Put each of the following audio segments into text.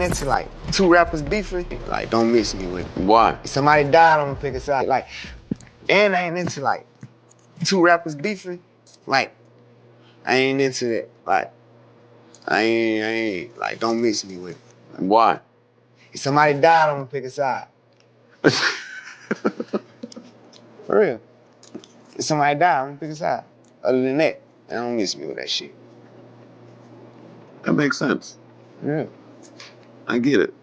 into like two rappers beefing. Like, don't miss me with it. Why? If somebody died, I'm gonna pick a side. Like, and I ain't into like two rappers beefing. Like, I ain't into that. Like, I ain't like, don't miss me with it. Why? If somebody died, I'm gonna pick a side. For real. If somebody died, I'm gonna pick a side. Other than that, I don't miss me with that shit. That makes sense. Yeah. I get it.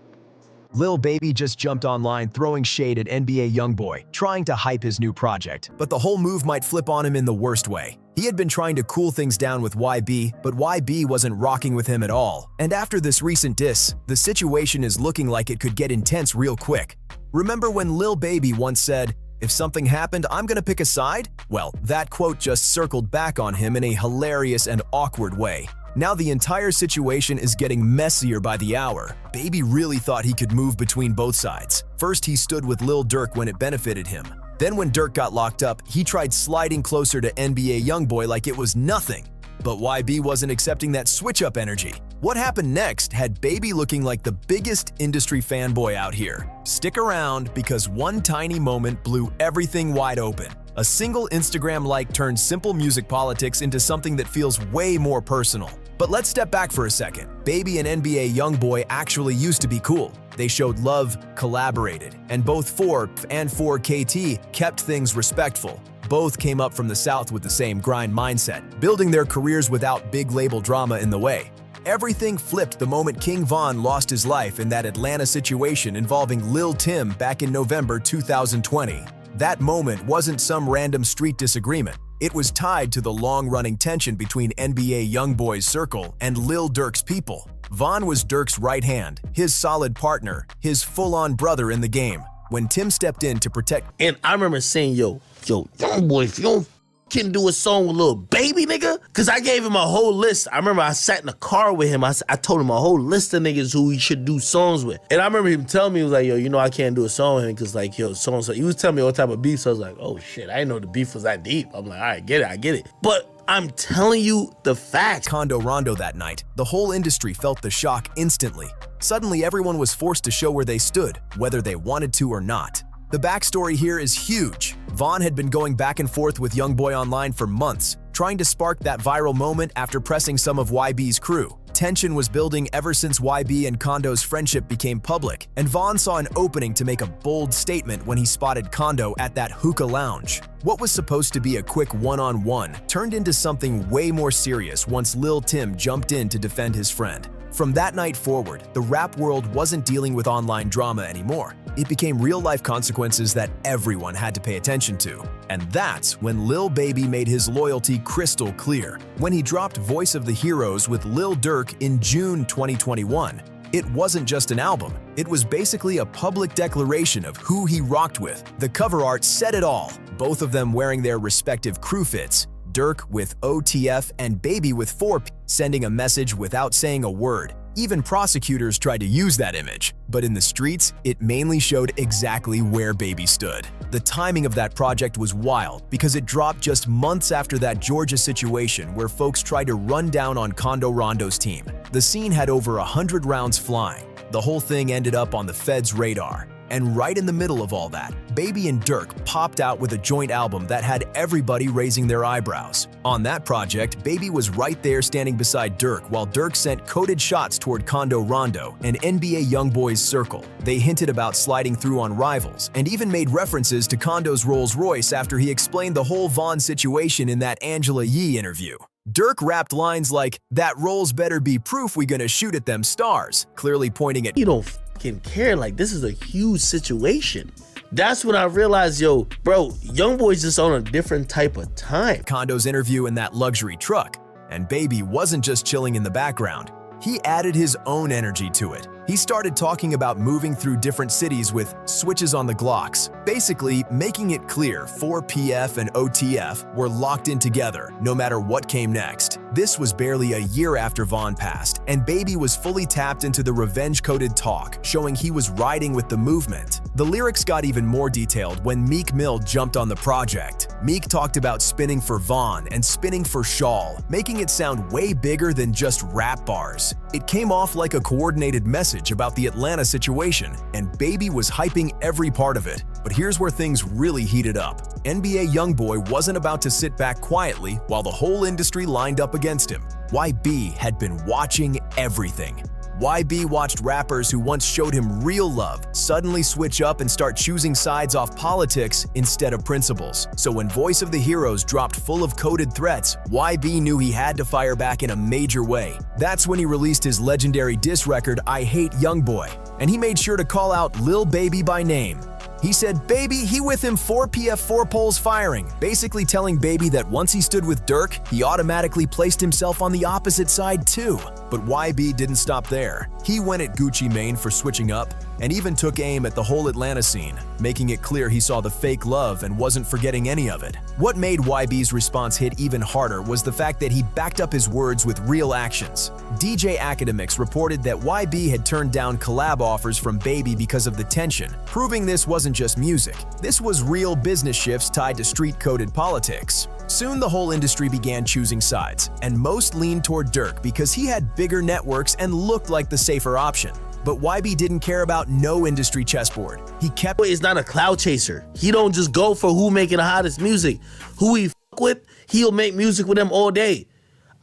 Lil Baby just jumped online throwing shade at NBA Youngboy, trying to hype his new project. But the whole move might flip on him in the worst way. He had been trying to cool things down with YB, but YB wasn't rocking with him at all. And after this recent diss, the situation is looking like it could get intense real quick. Remember when Lil Baby once said, "If something happened, I'm gonna pick a side?" Well, that quote just circled back on him in a hilarious and awkward way. Now the entire situation is getting messier by the hour. Baby really thought he could move between both sides. First, he stood with Lil Durk when it benefited him. Then when Durk got locked up, he tried sliding closer to NBA Youngboy like it was nothing. But YB wasn't accepting that switch-up energy. What happened next had Baby looking like the biggest industry fanboy out here. Stick around, because one tiny moment blew everything wide open. A single Instagram like turned simple music politics into something that feels way more personal. But let's step back for a second. Baby and NBA Youngboy actually used to be cool. They showed love, collaborated, and both 4 and 4KT kept things respectful. Both came up from the South with the same grind mindset, building their careers without big label drama in the way. Everything flipped the moment King Von lost his life in that Atlanta situation involving Lil Tim back in November 2020. That moment wasn't some random street disagreement. It was tied to the long-running tension between NBA Youngboy's circle and Lil Durk's people. Von was Durk's right hand, his solid partner, his full-on brother in the game. When Tim stepped in to protect— And I remember saying, yo, Youngboy, if you don't can do a song with Lil Baby, nigga, because I gave him a whole list. I remember I sat in the car with him. I told him a whole list of niggas who he should do songs with. And I remember him telling me, he was like, yo, you know I can't do a song with him because, like, yo, so-and-so. He was telling me what type of beef, so I was like, oh, shit, I didn't know the beef was that deep. I'm like, all right, I get it. But I'm telling you the facts. Kondo Rondo that night, the whole industry felt the shock instantly. Suddenly, everyone was forced to show where they stood, whether they wanted to or not. The backstory here is huge. Von had been going back and forth with Youngboy online for months, trying to spark that viral moment after pressing some of YB's crew. Tension was building ever since YB and Kondo's friendship became public, and Von saw an opening to make a bold statement when he spotted Kondo at that hookah lounge. What was supposed to be a quick one-on-one turned into something way more serious once Lil Tim jumped in to defend his friend. From that night forward, the rap world wasn't dealing with online drama anymore. It became real-life consequences that everyone had to pay attention to. And that's when Lil Baby made his loyalty crystal clear, when he dropped Voice of the Heroes with Lil Durk in June 2021. It wasn't just an album, it was basically a public declaration of who he rocked with. The cover art said it all, both of them wearing their respective crew fits. Durk with OTF and Baby with 4P, sending a message without saying a word. Even prosecutors tried to use that image, but in the streets, it mainly showed exactly where Baby stood. The timing of that project was wild because it dropped just months after that Georgia situation where folks tried to run down on Kondo Rondo's team. The scene had over 100 rounds flying. The whole thing ended up on the Fed's radar. And right in the middle of all that, Baby and Durk popped out with a joint album that had everybody raising their eyebrows. On that project, Baby was right there standing beside Durk while Durk sent coded shots toward Kondo Rondo and NBA Youngboy's circle. They hinted about sliding through on rivals and even made references to Kondo's Rolls Royce after he explained the whole Von situation in that Angela Yee interview. Durk rapped lines like, "That Rolls better be proof we gonna shoot at them stars," clearly pointing at— You don't fucking care. Like, this is a huge situation. That's when I realized, yo, bro, Youngboy's just on a different type of time. Kondo's interview in that luxury truck. And Baby wasn't just chilling in the background. He added his own energy to it. He started talking about moving through different cities with switches on the Glocks, basically making it clear 4PF and OTF were locked in together no matter what came next. This was barely a year after Von passed, and Baby was fully tapped into the revenge-coded talk, showing he was riding with the movement. The lyrics got even more detailed when Meek Mill jumped on the project. Meek talked about spinning for Von and spinning for Shawl, making it sound way bigger than just rap bars. It came off like a coordinated message about the Atlanta situation, and Baby was hyping every part of it. But here's where things really heated up. NBA Youngboy wasn't about to sit back quietly while the whole industry lined up against him. YB had been watching everything. YB watched rappers who once showed him real love suddenly switch up and start choosing sides off politics instead of principles. So when Voice of the Heroes dropped full of coded threats, YB knew he had to fire back in a major way. That's when he released his legendary diss record, I Hate Youngboy, and he made sure to call out Lil Baby by name. He said, Baby, he with him 4 PF 4 poles firing, basically telling Baby that once he stood with Dirk, he automatically placed himself on the opposite side too. But YB didn't stop there. He went at Gucci Mane for switching up, and even took aim at the whole Atlanta scene, making it clear he saw the fake love and wasn't forgetting any of it. What made YB's response hit even harder was the fact that he backed up his words with real actions. DJ Academics reported that YB had turned down collab offers from Baby because of the tension, proving this wasn't just music. This was real business shifts tied to street-coded politics. Soon the whole industry began choosing sides, and most leaned toward Dirk because he had bigger networks and looked like the safer option. But YB didn't care about no industry chessboard. He kept— Is not a cloud chaser. He don't just go for who making the hottest music. Who he fuck with, he'll make music with them all day.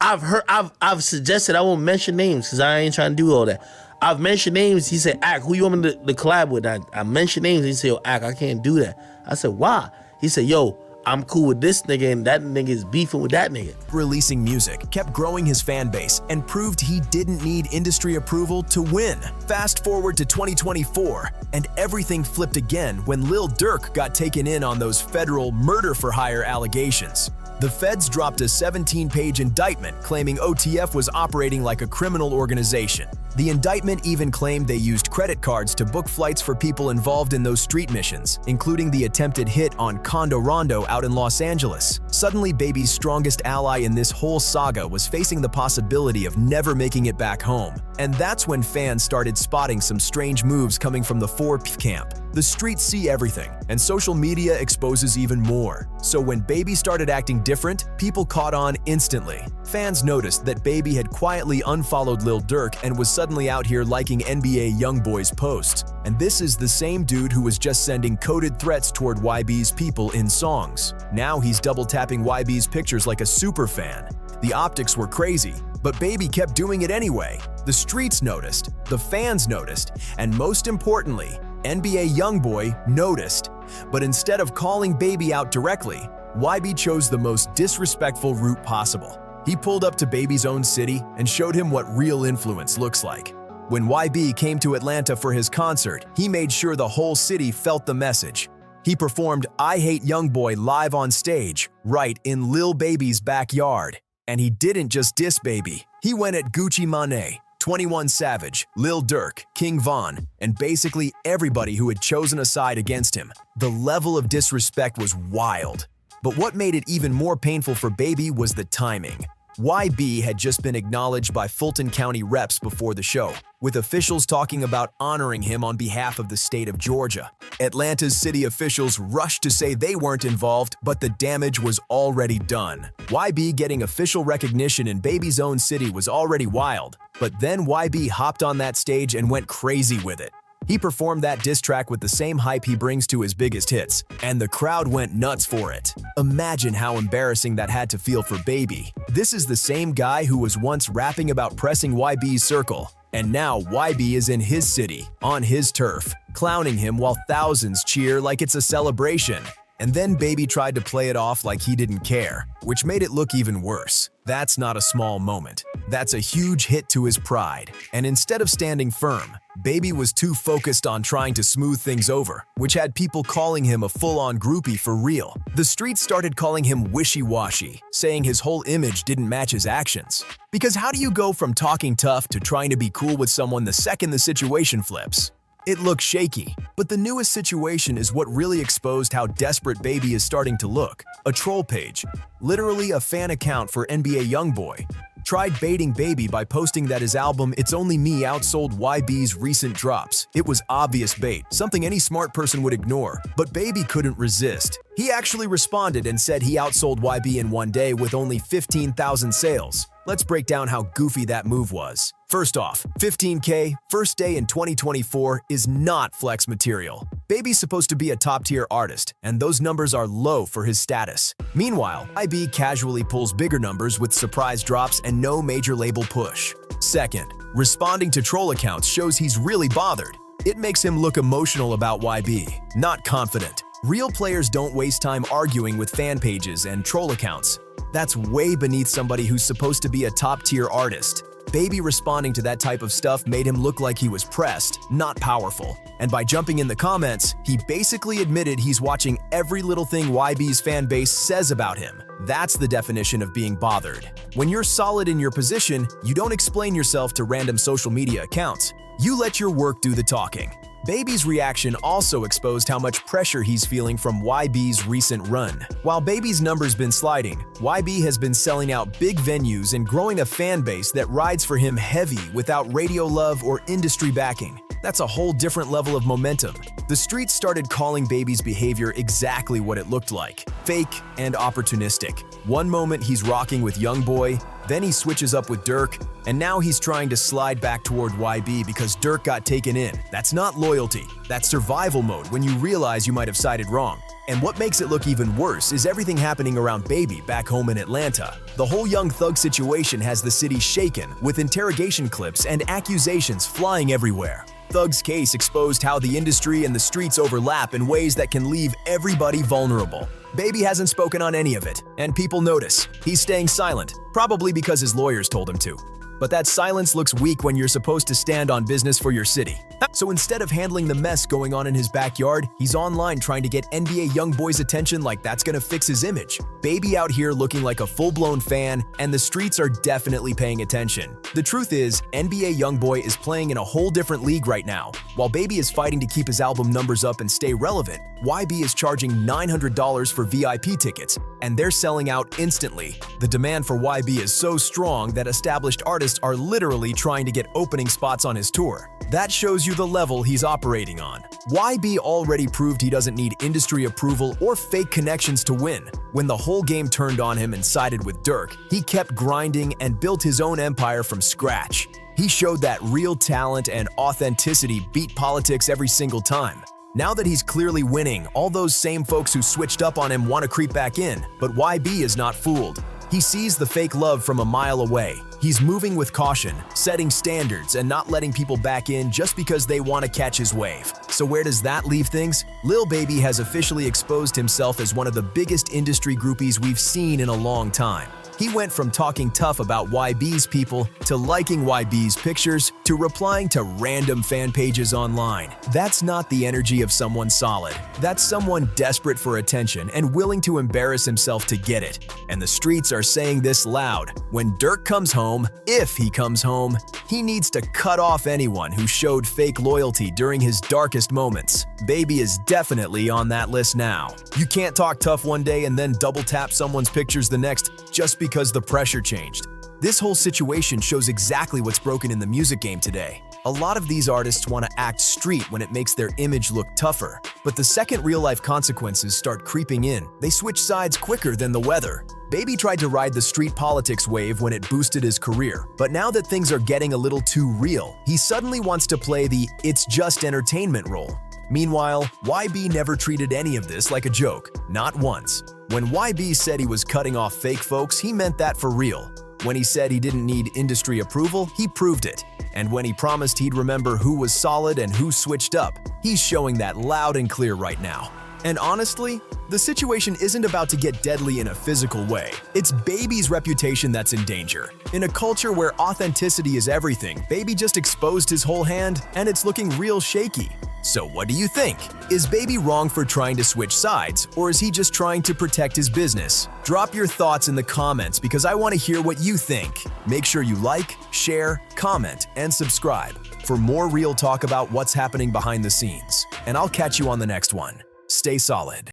I've suggested, I won't mention names because I ain't trying to do all that. I've mentioned names. He said, Ack, who you want me to collab with? I mentioned names. He said, yo, Ack, I can't do that. I said, why? He said, yo, I'm cool with this nigga and that nigga is beefing with that nigga. Releasing music, kept growing his fan base, and proved he didn't need industry approval to win. Fast forward to 2024, and everything flipped again when Lil Durk got taken in on those federal murder-for-hire allegations. The feds dropped a 17-page indictment claiming OTF was operating like a criminal organization. The indictment even claimed they used credit cards to book flights for people involved in those street missions, including the attempted hit on Condo Rondo out in Los Angeles. Suddenly, Baby's strongest ally in this whole saga was facing the possibility of never making it back home. And that's when fans started spotting some strange moves coming from the 4P camp. The streets see everything, and social media exposes even more. So when Baby started acting different, people caught on instantly. Fans noticed that Baby had quietly unfollowed Lil Durk and was suddenly out here liking NBA Youngboy's posts. And this is the same dude who was just sending coded threats toward YB's people in songs. Now he's double-tapping YB's pictures like a super fan. The optics were crazy, but Baby kept doing it anyway. The streets noticed, the fans noticed, and most importantly, NBA Youngboy noticed. But instead of calling Baby out directly, YB chose the most disrespectful route possible. He pulled up to Baby's own city and showed him what real influence looks like. When YB came to Atlanta for his concert, he made sure the whole city felt the message. He performed I Hate Youngboy live on stage, right in Lil Baby's backyard. And he didn't just diss Baby. He went at Gucci Mane, 21 Savage, Lil Durk, King Von, and basically everybody who had chosen a side against him. The level of disrespect was wild. But what made it even more painful for Baby was the timing. YB had just been acknowledged by Fulton County reps before the show, with officials talking about honoring him on behalf of the state of Georgia. Atlanta's city officials rushed to say they weren't involved, but the damage was already done. YB getting official recognition in Baby's own city was already wild, but then YB hopped on that stage and went crazy with it. He performed that diss track with the same hype he brings to his biggest hits, and the crowd went nuts for it. Imagine how embarrassing that had to feel for Baby. This is the same guy who was once rapping about pressing YB's circle, and now YB is in his city, on his turf, clowning him while thousands cheer like it's a celebration. And then Baby tried to play it off like he didn't care, which made it look even worse. That's not a small moment. That's a huge hit to his pride. And instead of standing firm, Baby was too focused on trying to smooth things over, which had people calling him a full-on groupie for real. The streets started calling him wishy-washy, saying his whole image didn't match his actions. Because how do you go from talking tough to trying to be cool with someone the second the situation flips? It looked shaky, but the newest situation is what really exposed how desperate Baby is starting to look. A troll page, literally a fan account for NBA Youngboy, tried baiting Baby by posting that his album It's Only Me outsold YB's recent drops. It was obvious bait, something any smart person would ignore, but Baby couldn't resist. He actually responded and said he outsold YB in one day with only 15,000 sales. Let's break down how goofy that move was. First off, 15K, first day in 2024 is not flex material. Baby's supposed to be a top-tier artist, and those numbers are low for his status. Meanwhile, YB casually pulls bigger numbers with surprise drops and no major label push. Second, responding to troll accounts shows he's really bothered. It makes him look emotional about YB, not confident. Real players don't waste time arguing with fan pages and troll accounts. That's way beneath somebody who's supposed to be a top-tier artist. Baby responding to that type of stuff made him look like he was pressed, not powerful. And by jumping in the comments, he basically admitted he's watching every little thing YB's fan base says about him. That's the definition of being bothered. When you're solid in your position, you don't explain yourself to random social media accounts. You let your work do the talking. Baby's reaction also exposed how much pressure he's feeling from YB's recent run. While Baby's numbers been sliding, YB has been selling out big venues and growing a fan base that rides for him heavy without radio love or industry backing. That's a whole different level of momentum. The streets started calling Baby's behavior exactly what it looked like: fake and opportunistic. One moment he's rocking with Youngboy, then he switches up with Dirk, and now he's trying to slide back toward YB because Dirk got taken in. That's not loyalty, that's survival mode when you realize you might have sided wrong. And what makes it look even worse is everything happening around Baby back home in Atlanta. The whole Young Thug situation has the city shaken, with interrogation clips and accusations flying everywhere. Thug's case exposed how the industry and the streets overlap in ways that can leave everybody vulnerable. Baby hasn't spoken on any of it, and people notice. He's staying silent, probably because his lawyers told him to. But that silence looks weak when you're supposed to stand on business for your city. So instead of handling the mess going on in his backyard, he's online trying to get NBA Youngboy's attention like that's gonna fix his image. Baby out here looking like a full-blown fan, and the streets are definitely paying attention. The truth is, NBA Youngboy is playing in a whole different league right now. While Baby is fighting to keep his album numbers up and stay relevant, YB is charging $900 for VIP tickets, and they're selling out instantly. The demand for YB is so strong that established artists are literally trying to get opening spots on his tour. That shows you the level he's operating on. YB already proved he doesn't need industry approval or fake connections to win. When the whole game turned on him and sided with Dirk, he kept grinding and built his own empire from scratch. He showed that real talent and authenticity beat politics every single time. Now that he's clearly winning, all those same folks who switched up on him want to creep back in, but YB is not fooled. He sees the fake love from a mile away. He's moving with caution, setting standards, and not letting people back in just because they want to catch his wave. So where does that leave things? Lil Baby has officially exposed himself as one of the biggest industry groupies we've seen in a long time. He went from talking tough about YB's people to liking YB's pictures to replying to random fan pages online. That's not the energy of someone solid. That's someone desperate for attention and willing to embarrass himself to get it. And the streets are saying this loud. When Dirk comes home, if he comes home, he needs to cut off anyone who showed fake loyalty during his darkest moments. Baby is definitely on that list now. You can't talk tough one day and then double tap someone's pictures the next just because the pressure changed. This whole situation shows exactly what's broken in the music game today. A lot of these artists want to act street when it makes their image look tougher, but the second real-life consequences start creeping in, they switch sides quicker than the weather. Baby tried to ride the street politics wave when it boosted his career, but now that things are getting a little too real, he suddenly wants to play the "it's just entertainment" role. Meanwhile, YB never treated any of this like a joke, not once. When YB said he was cutting off fake folks, he meant that for real. When he said he didn't need industry approval, he proved it. And when he promised he'd remember who was solid and who switched up, he's showing that loud and clear right now. And honestly, the situation isn't about to get deadly in a physical way. It's Baby's reputation that's in danger. In a culture where authenticity is everything, Baby just exposed his whole hand, and it's looking real shaky. So what do you think? Is Baby wrong for trying to switch sides, or is he just trying to protect his business? Drop your thoughts in the comments because I want to hear what you think. Make sure you like, share, comment, and subscribe. for more real talk about what's happening behind the scenes. And I'll catch you on the next one. Stay solid.